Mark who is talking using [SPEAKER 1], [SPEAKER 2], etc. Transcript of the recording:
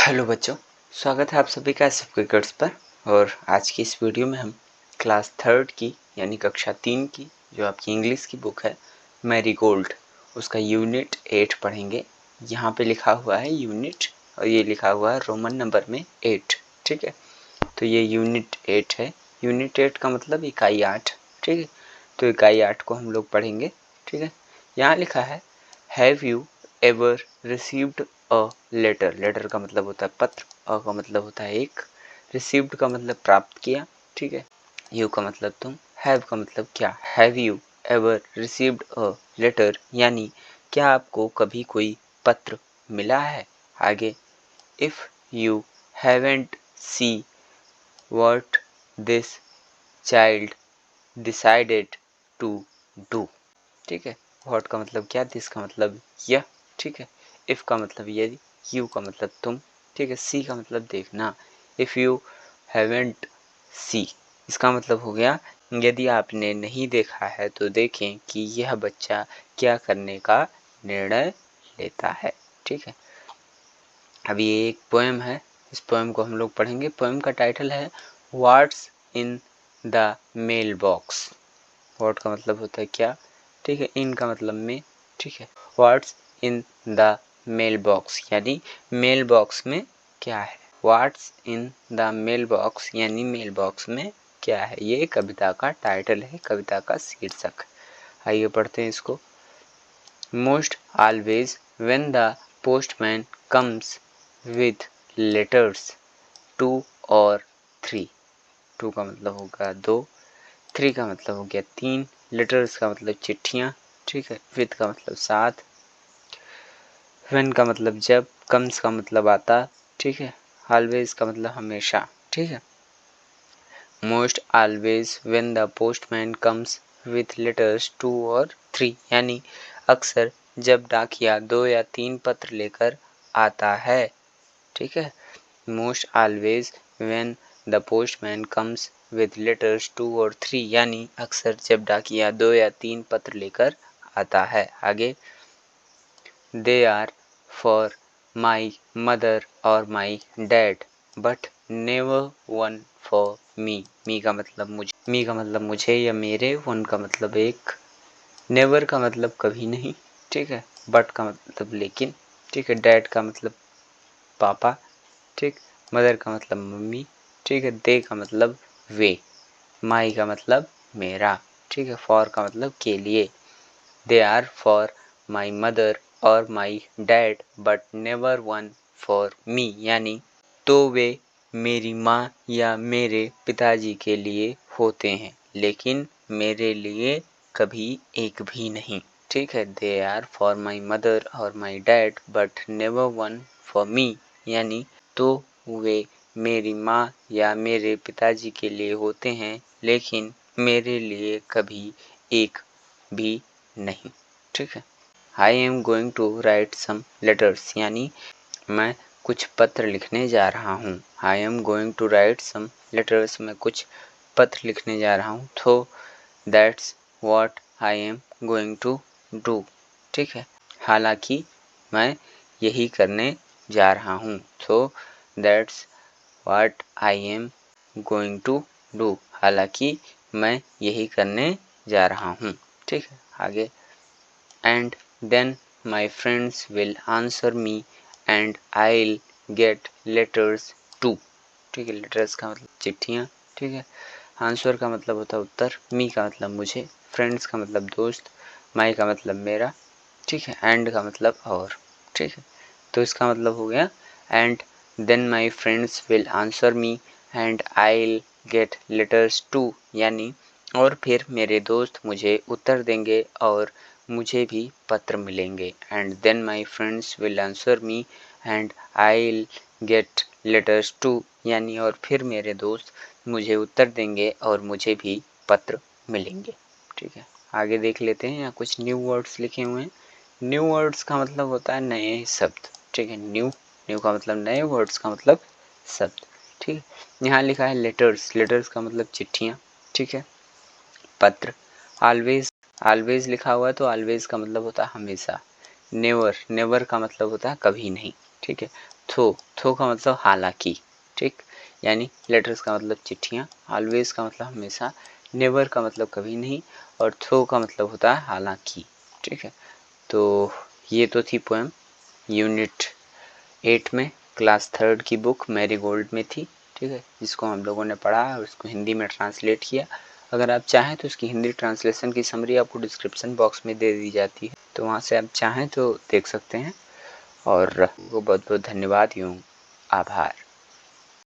[SPEAKER 1] Hello बच्चों, स्वागत है आप सभी का एसएफ क्रिकेट्स पर। और आज की इस वीडियो में हम क्लास थर्ड की यानी कक्षा 3 की जो आपकी इंग्लिश की बुक है मैरीगोल्ड, उसका यूनिट 8 पढ़ेंगे। यहाँ पे लिखा हुआ है यूनिट और ये लिखा हुआ है रोमन नंबर में 8। ठीक है, तो ये यूनिट 8 है। यूनिट 8 का मतलब इकाई 8। ठीक है, तो इकाई 8 को हम लोग पढ़ेंगे। ठीक है, यहाँ लिखा है have you ever received a letter. Letter का मतलब होता है पत्र, अ का मतलब होता है एक, रिसीव्ड का मतलब प्राप्त किया। ठीक है, यू का मतलब तुम, हैव का मतलब क्या। Have you ever received a letter यानी क्या आपको कभी कोई पत्र मिला है। आगे if you haven't see what this child decided to do. ठीक है, व्हाट का मतलब क्या, दिस का मतलब यह। ठीक है, इफ का मतलब यदि, यू का मतलब तुम। ठीक है, सी का मतलब देखना। इफ यू हैवेंट सी, इसका मतलब हो गया यदि आपने नहीं देखा है तो देखें कि यह बच्चा क्या करने का निर्णय लेता है। ठीक है, अब ये एक पोएम है, इस पोएम को हम लोग पढ़ेंगे। पोएम का टाइटल है what's in the mail box. What का मतलब होता है क्या। ठीक है, इन का मतलब में। ठीक है, what's in the mail box यानी मेल बॉक्स में क्या है। What's in the mail box यानी मेल बॉक्स में क्या है। ये कविता का टाइटल है, कविता का शीर्षक। आइए पढ़ते हैं इसको। Most always when the postman comes with letters 2 और 3। 2 का मतलब होगा 2, 3 का मतलब हो गया 3, लेटर्स का मतलब चिट्ठियाँ। ठीक है, विथ का मतलब साथ, व्हेन का मतलब जब, कम्स का मतलब आता। ठीक है, ऑलवेज का मतलब हमेशा। ठीक है, most always when the postman comes with letters 2 और 3 यानी अक्सर जब डाकिया 2 या 3 पत्र लेकर आता है। ठीक है, most always when the postman comes with letters 2 और 3 यानी अक्सर जब डाकिया 2 या 3 पत्र लेकर आता है। आगे they are for my mother और my dad but never one for me. Me का मतलब मुझे, मी का मतलब मुझे या मेरे, वन का मतलब एक, नेवर का मतलब कभी नहीं। ठीक है, बट का मतलब लेकिन। ठीक है, डैड का मतलब पापा। ठीक, मदर का मतलब मम्मी। ठीक है, दे का मतलब वे, माई का मतलब मेरा। ठीक है, फॉर का मतलब के लिए। They are for my mother और my dad but never one for me यानी तो वे मेरी माँ या मेरे पिताजी के लिए होते हैं लेकिन मेरे लिए कभी एक भी नहीं। ठीक है, they are for my mother और my dad but never one for me यानी तो वे मेरी माँ या मेरे पिताजी के लिए होते हैं लेकिन मेरे लिए कभी एक भी नहीं। ठीक है, I am going to write some letters यानी मैं कुछ पत्र लिखने जा रहा हूँ। I am going to write some letters, मैं कुछ पत्र लिखने जा रहा हूँ। तो that's what I am going to do. ठीक है, हालांकि मैं यही करने जा रहा हूँ। तो that's what I am going to do, हालांकि मैं यही करने जा रहा हूँ। ठीक है, आगे and then my friends will answer me and I'll get letters too। ठीक है, लेटर्स का मतलब चिट्ठियाँ। ठीक है, आंसर का मतलब होता है उत्तर, मी का मतलब मुझे, फ्रेंड्स का मतलब दोस्त, माई का मतलब मेरा। ठीक है, एंड का मतलब और। ठीक है, तो इसका मतलब हो गया and then my friends will answer me and I'll get letters too यानी और फिर मेरे दोस्त मुझे उत्तर देंगे और मुझे भी पत्र मिलेंगे। And then my friends will answer me and I'll get letters too यानी और फिर मेरे दोस्त मुझे उत्तर देंगे और मुझे भी पत्र मिलेंगे। ठीक है, आगे देख लेते हैं। यहाँ कुछ न्यू वर्ड्स लिखे हुए हैं। न्यू वर्ड्स का मतलब होता है नए शब्द। ठीक है, न्यू, न्यू का मतलब नए, वर्ड्स का मतलब शब्द। ठीक है, यहाँ लिखा है लेटर्स, लेटर्स का मतलब चिट्ठियाँ। ठीक है, पत्र। ऑलवेज, ऑलवेज लिखा हुआ है तो ऑलवेज का मतलब होता है हमेशा। नेवर, नेवर का मतलब होता है कभी नहीं। ठीक है, थो का मतलब हालांकि, ठीक, यानी लेटर्स का मतलब चिट्ठियाँ, ऑलवेज का मतलब हमेशा, नेवर का मतलब कभी नहीं, और थो का मतलब होता है हालांकि, ठीक है। तो ये तो थी पोएम यूनिट 8 में, क्लास 3 की बुक मैरी गोल्ड में थी, ठीक है, जिसको हम लोगों ने पढ़ा और उसको हिंदी में ट्रांसलेट किया। अगर आप चाहें तो उसकी हिंदी ट्रांसलेशन की समरी आपको डिस्क्रिप्शन बॉक्स में दे दी जाती है, तो वहाँ से आप चाहें तो देख सकते हैं। और वो बहुत बहुत धन्यवाद, यूँ आभार।